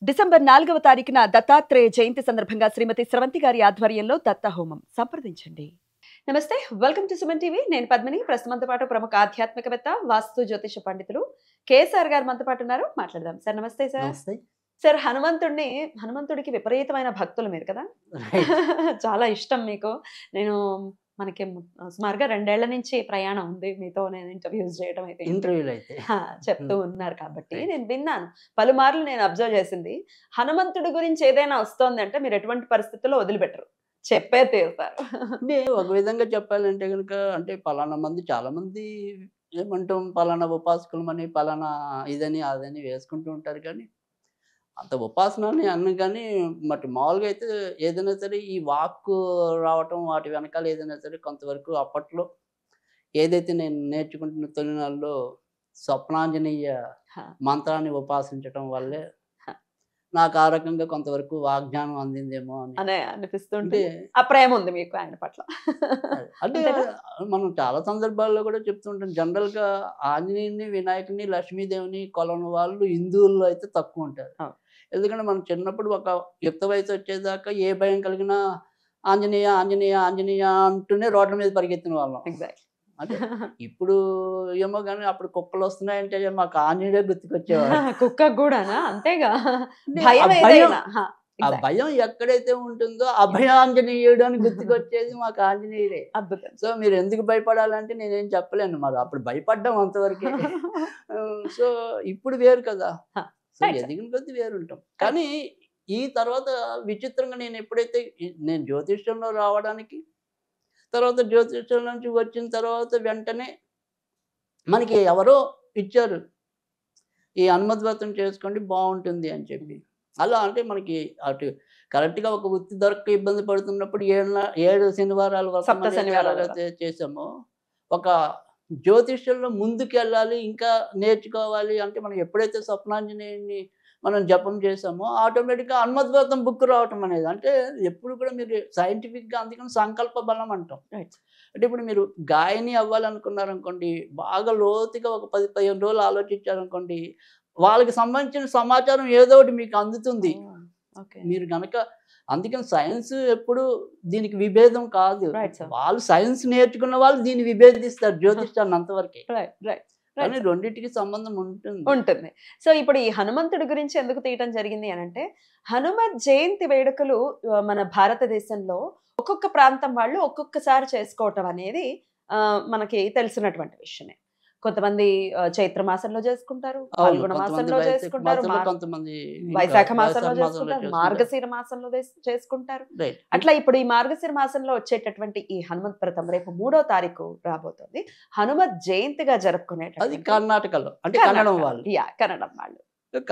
December 4వ తారీఖున దత్తాత్రేయ జయంతి సందర్భంగా శ్రీమతి స్రవంతి గారి ఆధ్వర్యంలో దత్త హోమం సంప్రదించండి. నమస్తే, వెల్కమ్ టు సుమన్ టీవీ. నేను పద్మిని. ప్రస్తుతంతో పాటు ప్రముఖ ఆధ్యాత్మికవేత్త, వాస్తు జ్యోతిష పండితులు కేఎస్ఆర్ గారు మనతో పాటు ఉన్నారు. మాట్లాడదాం. సార్ నమస్తే. సార్ హనుమంతుడికి విపరీతమైన భక్తులు మీరు కదా. చాలా ఇష్టం మీకు. మనకి సుమారుగా 2 ఏళ్ల నుంచి ప్రయాణం ఉంది మీతో. నేను ఇంటర్వ్యూస్ చేయడం అయితే చెప్తూ ఉన్నారు కాబట్టి నేను విన్నాను పలుమార్లు. నేను అబ్జర్వ్ చేసింది, హనుమంతుడి గురించి ఏదైనా వస్తోంది అంటే మీరు ఎటువంటి పరిస్థితుల్లో వదిలిపెట్టరు, చెప్పే తీరుతారు. అంటే ఒక విధంగా చెప్పాలంటే కనుక, అంటే పలానా మంది చాలా మంది ఏమంటాం, పలానా ఉపాసకులమని పలానా ఇదని అదని వేసుకుంటూ ఉంటారు. కానీ అంత ఉపాసన అని అన్ను కానీ మామూలుగా అయితే ఏదైనా సరే ఈ వాక్కు రావటం వాటి వెనకాల ఏదైనా సరే కొంతవరకు అప్పట్లో ఏదైతే నేను నేర్చుకుంటున్న తొలినాల్లో స్వప్నాంజనేయ మంత్రాన్ని ఉపాసించటం వల్లే నాకు ఆ రకంగా కొంతవరకు వాగ్జ్ఞానం అందిందేమో అని అనిపిస్తుంటే ఆ ప్రేమ ఉంది మీకు ఆయన పట్ల. అంటే మనం చాలా సందర్భాల్లో కూడా చెప్తుంటాం, జనరల్గా ఆంజనేయుని, వినాయకుని, లక్ష్మీదేవిని కొలని వాళ్ళు హిందువుల్లో అయితే తక్కువ ఉంటారు. ఎందుకంటే మనం చిన్నప్పుడు ఒక యుక్త వయసు వచ్చేదాకా ఏ భయం కలిగినా ఆంజనేయ ఆంజనేయ ఆంజనేయ అంటూనే రోడ్ల మీద పరిగెత్తిన వాళ్ళం. అంటే ఇప్పుడు ఏమో కానీ అప్పుడు కుక్కలు వస్తున్నాయంటే మాకు ఆంజనేయుడే గుర్తుకొచ్చేవాడు. కుక్క కూడానా? అంతేగా. ఆ భయం ఎక్కడైతే ఉంటుందో అభయాంజనేయుడు అని గుర్తుకొచ్చేది మాకు ఆంజనేయుడే. అద్భుతం. సో మీరు ఎందుకు భయపడాలంటే నేనేం చెప్పలేను, మరి అప్పుడు భయపడ్డాం అంతవరకే. సో ఇప్పుడు వేరు కదా, సో ఎదిగిన కొద్ది వేరు ఉంటాం. కానీ ఈ తర్వాత విచిత్రంగా నేను ఎప్పుడైతే నేను జ్యోతిష్యంలో రావడానికి, తర్వాత జ్యోతిష్యం నుంచి వచ్చిన తర్వాత వెంటనే మనకి ఎవరో ఇచ్చారు, ఈ హనుమద్వ్రతం చేసుకోండి బాగుంటుంది అని చెప్పి. అలా అంటే మనకి అటు కరెక్ట్గా ఒక వృత్తి దొరక్క ఇబ్బంది పడుతున్నప్పుడు 7 శనివారాలు చేసాము. ఒక జ్యోతిష్యంలో ముందుకు వెళ్ళాలి, ఇంకా నేర్చుకోవాలి అంటే మనం ఎప్పుడైతే స్వప్నాంజనేయుని మనం జపం చేసామో ఆటోమేటిక్గా హనుమద్వ్రతం బుక్ రావటం అనేది, అంటే ఎప్పుడు కూడా మీరు సైంటిఫిక్గా అందుకని సంకల్ప బలం అంటాం. అంటే ఇప్పుడు మీరు గాయని అవ్వాలనుకున్నారనుకోండి, బాగా లోతుగా ఒక 10-15 రోజులు ఆలోచించారనుకోండి, వాళ్ళకి సంబంధించిన సమాచారం ఏదో ఒకటి మీకు అందుతుంది. మీరు కనుక అందుకని సైన్స్ ఎప్పుడు దీనికి విభేదం కాదు. వాళ్ళు సైన్స్ నేర్చుకున్న వాళ్ళు దీన్ని విభేదిస్తారు జ్యోతిష్యాన్ని అంతవరకే. కానీ రెండింటికి సంబంధం ఉంటుంది. సో ఇప్పుడు ఈ హనుమంతుడి గురించి ఎందుకు తీయటం జరిగింది అని అంటే, హనుమత్ జయంతి వేడుకలు మన భారతదేశంలో ఒక్కొక్క ప్రాంతం వాళ్ళు ఒక్కొక్కసారి చేసుకోవటం అనేది మనకి తెలిసినటువంటి విషయమే. కొంతమంది చైత్ర మాసంలో చేసుకుంటారు, పాల్గొన మాసంలో చేసుకుంటారు, వైశాఖ మాసంలో చేసుకుంటారు, మార్గశిర మాసంలో చేసుకుంటారు. అట్లా ఇప్పుడు ఈ మార్గశిర మాసంలో వచ్చేటటువంటి ఈ హనుమత్ వ్రతం రేపు 3వ తారీఖు రాబోతుంది. హనుమత్ జయంతిగా జరుపుకునే అది కర్ణాటకలో, అంటే కన్నడం వాళ్ళు.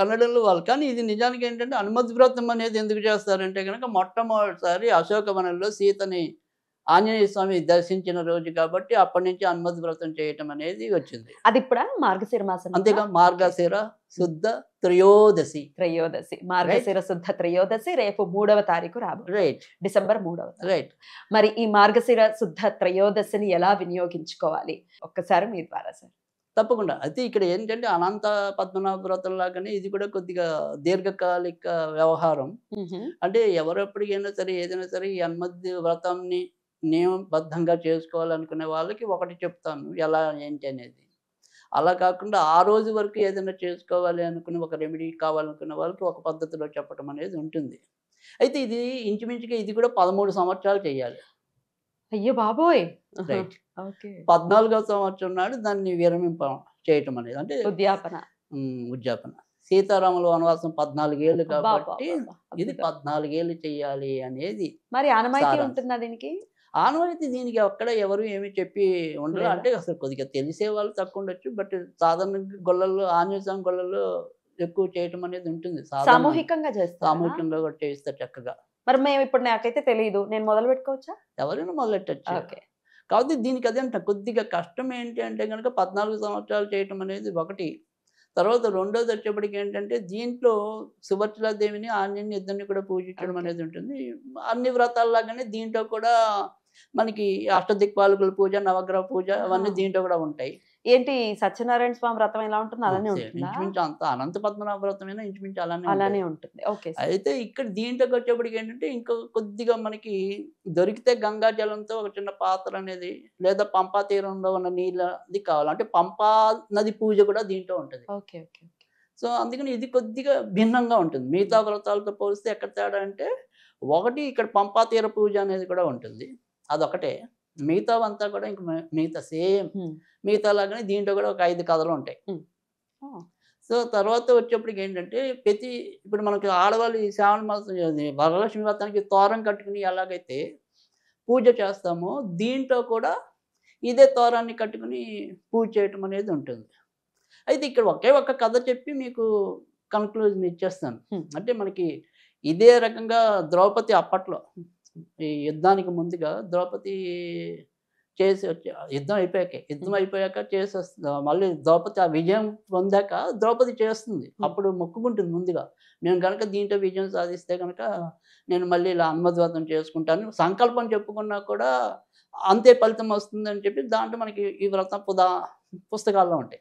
కన్నడంలో వాళ్ళు. కానీ ఇది నిజానికి ఏంటంటే హనుమత్ వ్రతం అనేది ఎందుకు చేస్తారంటే కనుక, మొట్టమొదటిసారి అశోకవనంలో సీతని ఆంజనేయ స్వామి దర్శించిన రోజు కాబట్టి అప్పటి నుంచి హనుమత్ వ్రతం చేయటం అనేది వచ్చింది. అది ఇప్పుడు మార్గశిర మాసం, అంతేగా మార్గశిర శుద్ధ త్రయోదశి. మార్గశిర శుద్ధ త్రయోదశి రేపు 3వ తారీఖు రాబోతుంది. డిసెంబర్ 3వ తారీఖు. మరి ఈ మార్గశిర శుద్ధ త్రయోదశిని ఎలా వినియోగించుకోవాలి ఒక్కసారి మీ ద్వారా సార్? తప్పకుండా. అయితే ఇక్కడ ఏంటంటే అనంత పద్మనాభ వ్రతం లాగానే ఇది కూడా కొద్దిగా దీర్ఘకాలిక వ్యవహారం. అంటే ఎవరెప్పటికైనా సరే ఏదైనా సరే ఈ హనుమత్ వ్రతాన్ని నియమబద్ధంగా చేసుకోవాలనుకునే వాళ్ళకి ఒకటి చెప్తాను ఎలా ఏంటి అనేది. అలా కాకుండా ఆ రోజు వరకు ఏదైనా చేసుకోవాలి అనుకుని ఒక రెమెడీ కావాలనుకునే వాళ్ళకి ఒక పద్ధతిలో చెప్పడం అనేది ఉంటుంది. అయితే ఇది ఇంచుమించుగా ఇది కూడా 13 సంవత్సరాలు చేయాలి. అయ్యో బాబోయ్. రైట్. 14వ సంవత్సరం నాడు దాన్ని విరమింప చేయటం అనేది, అంటే ఉద్యాపన. సీతారాముల వనవాసం 14 ఏళ్ళు కాబట్టి ఇది 14 ఏళ్ళు చెయ్యాలి అనేది. మరి ఆనవాయితీ ఉంటుందా దీనికి? ఆనవాయితీ దీనికి ఎక్కడ ఎవరు ఏమి చెప్పి ఉండరు. అంటే అసలు కొద్దిగా తెలిసే వాళ్ళు తక్కువ ఉండొచ్చు, బట్ సాధారణ గొల్లల్లో, ఆంజనేయ స్వామి గొల్లల్లో ఎక్కువ చేయటం అనేది ఉంటుంది. సామూహికంగా కూడా చేస్తారు చక్కగా. మరి మేము ఇప్పుడు నాకైతే తెలియదు, నేను మొదలు పెట్టుకోవచ్చా? ఎవరైనా మొదలెట్టచ్చు. కాబట్టి దీనికి అదే అంట, కొద్దిగా కష్టం ఏంటి అంటే కనుక 14 సంవత్సరాలు చేయటం అనేది ఒకటి. తర్వాత రెండోది వచ్చేప్పటికి ఏంటంటే దీంట్లో సుభద్రాదేవిని, ఆంజనేయుని ఇద్దరిని కూడా పూజించడం అనేది ఉంటుంది. అన్ని వ్రతాల్లాగానే దీంట్లో కూడా మనకి అష్టదిక్పాలకుల పూజ, నవగ్రహ పూజ అవన్నీ దీంట్లో కూడా ఉంటాయి. ఏంటి సత్యనారాయణ స్వామి వ్రతం ఎలా ఉంటుంది అలానే సేమ్ ఉంటుందా? ఇంచుమించు అంత అనంత పద్మనాభ వ్రతమైనా ఇంచుమించు అలానే ఉంటుంది. అలానే ఉంటుంది. ఓకే. అయితే ఇక్కడ దీంట్లోకి వచ్చేప్పటికి ఏంటంటే ఇంకా కొద్దిగా మనకి దొరికితే గంగా జలంతో ఒక చిన్న పాత్ర అనేది లేదా పంపా తీరంలో ఉన్న నీళ్ళది కావాలి. అంటే పంపా నది పూజ కూడా దీంట్లో ఉంటుంది. ఓకే. ఓకే. సో అందుకని ఇది కొద్దిగా భిన్నంగా ఉంటుంది. మిగతా వ్రతాలతో పోలిస్తే ఎక్కడ తేడా అంటే ఒకటి ఇక్కడ పంపా తీర పూజ అనేది కూడా ఉంటుంది. అదొకటే. మిగతావంతా కూడా ఇంక మిగతా సేమ్ మిగతా లాగానే దీంట్లో కూడా ఒక 5 కథలు ఉంటాయి. సో తర్వాత వచ్చేప్పటికి ఏంటంటే ఇప్పుడు మనకి ఆడవాళ్ళు ఈ శ్రావణ మాసం వరలక్ష్మి వ్రతానికి తోరం కట్టుకుని ఎలాగైతే పూజ చేస్తామో దీంట్లో కూడా ఇదే తోరాన్ని కట్టుకుని పూజ చేయటం అనేది ఉంటుంది. అయితే ఇక్కడ ఒకే ఒక్క కథ చెప్పి మీకు కన్క్లూజన్ ఇచ్చేస్తాను. అంటే మనకి ఇదే రకంగా ద్రౌపది అప్పట్లో ఈ యుద్ధానికి ముందుగా ద్రౌపది చేసి యుద్ధం అయిపోయాక మళ్ళీ ద్రౌపది ఆ విజయం పొందాక ద్రౌపది చేస్తుంది. అప్పుడు మొక్కుకుంటుంది ముందుగా, నేను కనుక దీంట్లో విజయం సాధిస్తే కనుక నేను మళ్ళీ ఇలా హనుమద్వ్రతం చేసుకుంటాను సంకల్పం చెప్పుకున్నా కూడా అంతే ఫలితం వస్తుందని చెప్పి దాంట్లో మనకి ఈ వ్రతం పుస్తకాల్లో ఉంటాయి.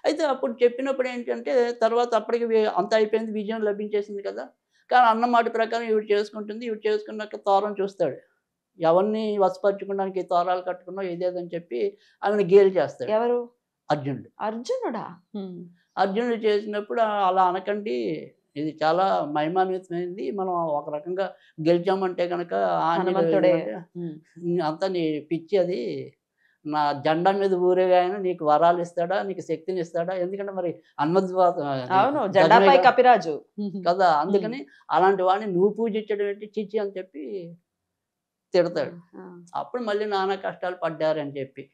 అయితే అప్పుడు చెప్పినప్పుడు ఏంటంటే తర్వాత అప్పటికి అంత అయిపోయింది, విజయం లభించేసింది కదా. కానీ అన్నమాట ప్రకారం ఈవిడ చేసుకుంటుంది. ఈవిడ చేసుకున్నాక తోరం చూస్తాడు, ఎవరిని వశపరచుకోవడానికి తోరాలు కట్టుకున్నావు ఇదేదని చెప్పి ఆమెను గేలి చేస్తాడు. ఎవరు? అర్జునుడు. అర్జునుడా? అర్జునుడు చేసినప్పుడు అలా అనకండి, ఇది చాలా మహిమాన్వితమైంది, మనం ఒక రకంగా గెలిచామంటే కనుక అంతా నీ పిచ్చి, అది నా జెండా మీద ఊరేగా ఆయన నీకు వరాలు ఇస్తాడా, నీకు శక్తిని ఇస్తాడా? ఎందుకంటే మరి జెండాపై కపిరాజు కదా, అందుకని అలాంటి వాడిని నువ్వు పూజించడం ఏంటి చిచ్చి అని చెప్పి తిడతాడు. అప్పుడు మళ్ళీ నానా కష్టాలు పడ్డారని చెప్పి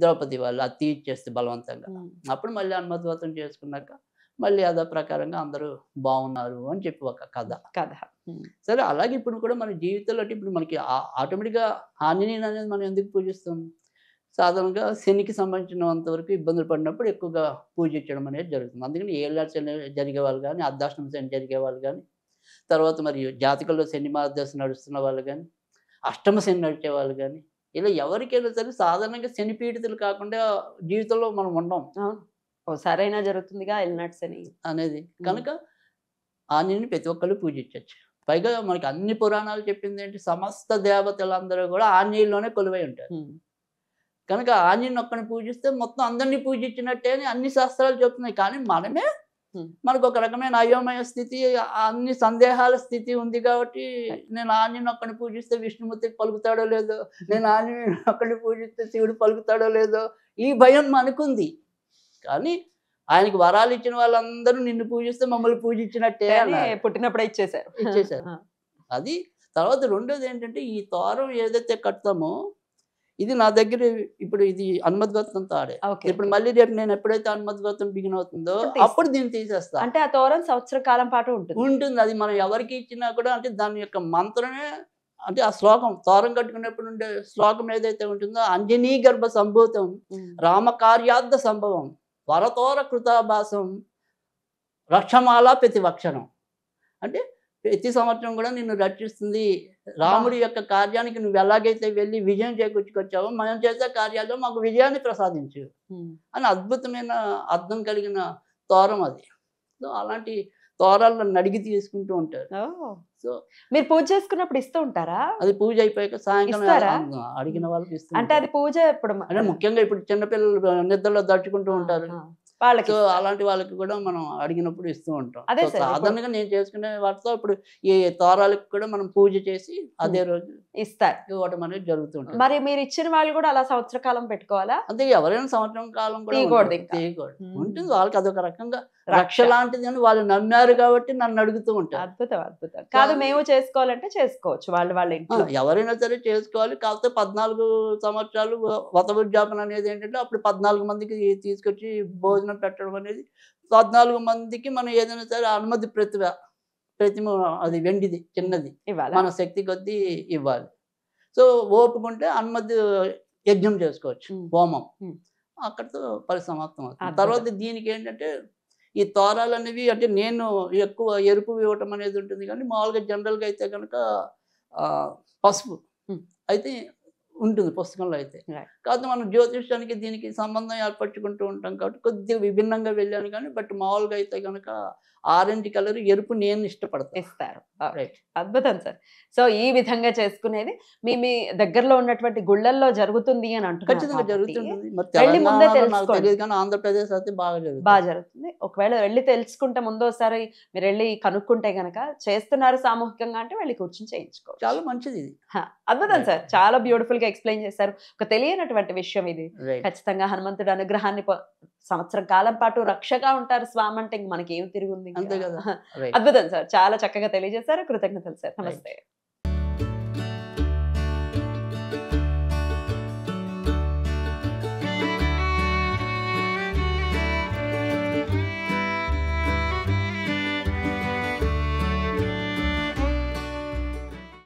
ద్రౌపది వాళ్ళు అది తీర్చేస్తే బలవంతంగా. అప్పుడు మళ్ళీ హనుమద్వ్రతం చేసుకున్నాక మళ్ళీ అదే ప్రకారంగా అందరూ బాగున్నారు అని చెప్పి ఒక కథ. సరే, అలాగే ఇప్పుడు కూడా మన జీవితంలో ఇప్పుడు మనకి ఆటోమేటిక్గా ఆంజనేయుని అనేది మనం ఎందుకు పూజిస్తాం? సాధారణంగా శనికి సంబంధించినంత వరకు ఇబ్బందులు పడినప్పుడు ఎక్కువగా పూజించడం అనేది జరుగుతుంది. అందుకని ఏళ్ళ శని జరిగే వాళ్ళు కానీ, అర్ధాష్టమ శని జరిగే వాళ్ళు కానీ, తర్వాత మరియు జాతకంలో శని మార్గదర్శ నడుస్తున్న వాళ్ళు కానీ, అష్టమ శని నడిచే వాళ్ళు కానీ, ఇలా ఎవరికైనా సరే సాధారణంగా శని పీడితులు కాకుండా జీవితంలో మనం ఉండం. సరైన జరుగుతుందిగా ఎల్నాటి శని అనేది. కనుక ఆంజనేయుని ప్రతి ఒక్కళ్ళు పూజించవచ్చు. పైగా మనకి అన్ని పురాణాలు చెప్పింది ఏంటి, సమస్త దేవతలందరూ కూడా ఆంజనేయుల్లోనే కొలువై ఉంటారు. కనుక ఆంజనేయుని ఒక్కని పూజిస్తే మొత్తం అందరినీ పూజించినట్టే అని అన్ని శాస్త్రాలు చెప్తున్నాయి. కానీ మనమే మనకు ఒక రకమైన అయోమయ స్థితి, అన్ని సందేహాల స్థితి ఉంది కాబట్టి నేను ఆంజనేయుని ఒక్కని పూజిస్తే విష్ణుమూర్తికి పలుకుతాడో లేదో, నేను ఆంజనేయుని ఒక్కడిని పూజిస్తే శివుడు పలుకుతాడో లేదో, ఈ భయం మనకుంది. కానీ ఆయనకి వరాలు ఇచ్చిన వాళ్ళందరూ నిన్ను పూజిస్తే మమ్మల్ని పూజించినట్టే పుట్టినప్పుడే ఇచ్చేశారు. అది. తర్వాత రెండోది ఏంటంటే, ఈ తోరం ఏదైతే కడతామో ఇది నా దగ్గర ఇప్పుడు ఇది హనుమద్వ్రతం తాడే. ఇప్పుడు మళ్ళీ రేపు నేను ఎప్పుడైతే హనుమద్వ్రతం బిగిన్ అవుతుందో అప్పుడు దీన్ని తీసేస్తా. అంటే ఆ తోరం సంవత్సర కాలం పాటు ఉంటుంది. అది మనం ఎవరికి ఇచ్చినా కూడా అంటే దాని యొక్క మంత్రమే, అంటే ఆ శ్లోకం తోరం కట్టుకున్నప్పుడు ఉండే శ్లోకం ఏదైతే ఉంటుందో, అంజనీ గర్భ సంభూతం రామకార్యార్థ సంభవం వరతోర కృతాభాసం రక్షమాల ప్రతివక్షణం. అంటే ప్రతి సంవత్సరం కూడా నిన్ను రక్షిస్తుంది, రాముడి యొక్క కార్యానికి నువ్వు ఎలాగైతే వెళ్ళి విజయం చేకూర్చుకొచ్చావో మనం చేసే కార్యాల్లో మాకు విజయాన్ని ప్రసాదించు అని అద్భుతమైన అర్థం కలిగిన తోరం అది. సో అలాంటి తోరాలను అడిగి తీసుకుంటూ ఉంటారు. సో మీరు పూజ చేసుకున్నప్పుడు ఇస్తూ ఉంటారా? అది పూజ అయిపోయాక సాయంకాలం అడిగిన వాళ్ళకి ఇస్తారు. అంటే అది పూజ ఎప్పుడు అంటే ముఖ్యంగా ఇప్పుడు చిన్నపిల్లలు నిద్రలో దడుచుకుంటూ ఉంటారు, సో అలాంటి వాళ్ళకి కూడా మనం అడిగినప్పుడు ఇస్తూ ఉంటాం. సాధారణంగా నేను చేసుకునే వాటితో ఇప్పుడు ఈ తోరాలకు కూడా మనం పూజ చేసి అదే రోజు ఇవ్వడం అనేది జరుగుతుంది. మరి మీరు ఇచ్చిన వాళ్ళు కూడా అలా సంవత్సర కాలం పెట్టుకోవాలా? అంటే ఎవరైనా సంవత్సరం కాలం కూడా ఉంటుంది. వాళ్ళకి అదొక రకంగా రక్ష లాంటిది అని వాళ్ళు నమ్మారు కాబట్టి నన్ను అడుగుతూ ఉంటారు. అద్భుతం. కాదు, మేము చేసుకోవాలంటే చేసుకోవచ్చు, వాళ్ళ ఇంట్లో ఎవరైనా సరే చేసుకోవాలి. కాకపోతే 14 సంవత్సరాలు వతవుద్యాపన అనేది ఏంటంటే అప్పుడు 14 మందికి తీసుకొచ్చి భోజనం పెట్టడం అనేది, 14 మందికి మనం ఏదైనా సరే అనుమతి ప్రతిమ అది వెండిది చిన్నది మన శక్తి కొద్దీ ఇవ్వాలి. సో ఓపుకుంటే అనుమతి యజ్ఞం చేసుకోవచ్చు, హోమం, అక్కడితో పరిసమాప్తం అవుతుంది. తర్వాత దీనికి ఏంటంటే ఈ తోరాలు అనేవి అంటే నేను ఎక్కువ ఎరుపు ఇవ్వటం అనేది ఉంటుంది, కానీ మామూలుగా జనరల్గా అయితే కనుక పసుపు అయితే ఉంటుంది పుస్తకంలో అయితే. Right. కాకపోతే మనం జ్యోతిష్యానికి దీనికి సంబంధం ఏర్పరచుకుంటూ ఉంటాం కాబట్టి కొద్దిగా విభిన్నంగా వెళ్ళాను కానీ బట్ మామూలుగా అయితే కనుక ఆరెంజ్ కలర్, ఎరుపు నేను ఇష్టపడతాను. ఇస్తారు. రైట్. అద్భుతం సార్. సో ఈ విధంగా చేసుకునేది మీ దగ్గరలో ఉన్నటువంటి గుళ్ళల్లో జరుగుతుంది అని అంటున్నారు ఖచ్చితంగా కాబట్టి జరుగుతుంటుంది. మరి వెళ్ళి ముందే తెలంగాణలో నాకు తెలుసుకోండి. తెలియదు కానీ ఆంధ్రప్రదేశ్ అయితే బాగా జరుగుతుంది. బాగా జరుగుతుంది. ఒకవేళ వెళ్ళి తెలుసుకుంటే ముందోసారి మీరు వెళ్ళి కనుక్కుంటే గనక చేస్తున్నారు సామూహికంగా అంటే వెళ్ళి కూర్చొని చేయించుకోవచ్చు. చాలా మంచిది ఇది. అద్భుతం సార్. చాలా బ్యూటిఫుల్ గా ఎక్స్ప్లెయిన్ చేశారు. ఒక తెలియనటువంటి విషయం ఇది. రైట్. ఖచ్చితంగా హనుమంతుడు అనుగ్రహాన్ని సంవత్సరం కాలం పాటు రక్షగా ఉంటారు స్వామి అంటే ఇంక మనకి ఏం తిరుగుంది ఇంకా. అంతే కదా. రైట్. అద్భుతం సార్. చాలా చక్కగా తెలియజేశారు. కృతజ్ఞతలు సార్. నమస్తే.